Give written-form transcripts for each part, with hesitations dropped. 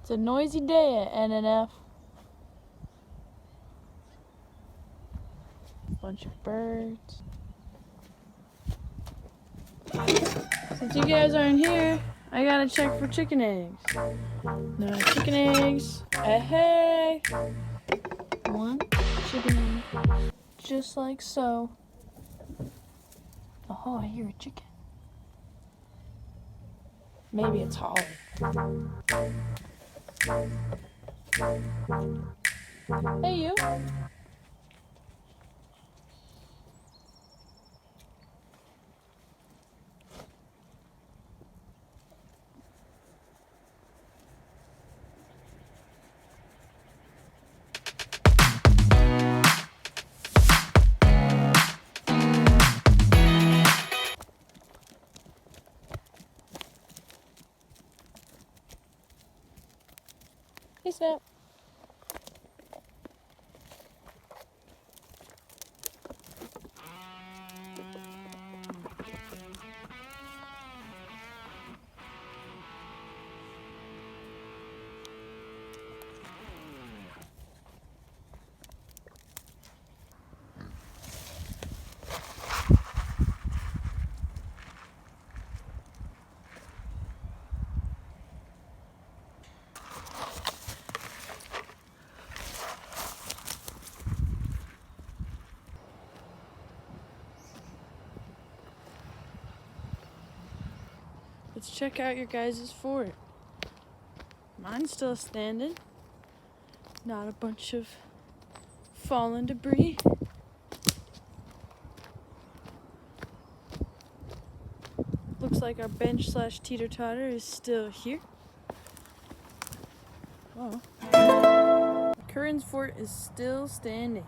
It's a noisy day at NNF. Bunch of birds. Since you guys aren't here, I gotta check for chicken eggs. No chicken eggs. Hey! One chicken egg. Just like so. Oh, I hear a chicken. Maybe it's Holly. Hey, you. Hey, Snap. Let's check out your guys' fort. Mine's still standing. Not a bunch of fallen debris. Looks like our bench / teeter-totter is still here. Oh. Curran's fort is still standing.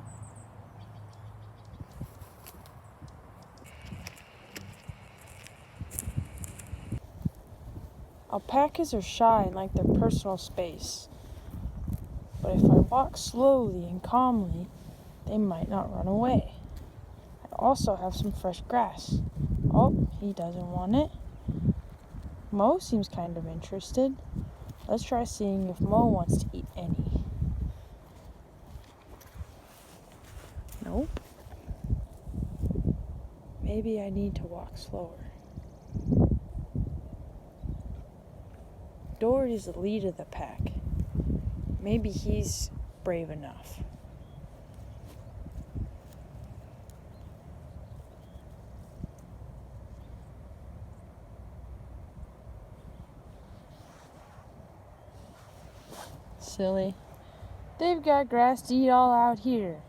Alpacas are shy and like their personal space. But if I walk slowly and calmly, they might not run away. I also have some fresh grass. Oh, he doesn't want it. Mo seems kind of interested. Let's try seeing if Mo wants to eat any. Nope. Maybe I need to walk slower. Dory's the lead of the pack. Maybe he's brave enough. Silly. They've got grass to eat all out here.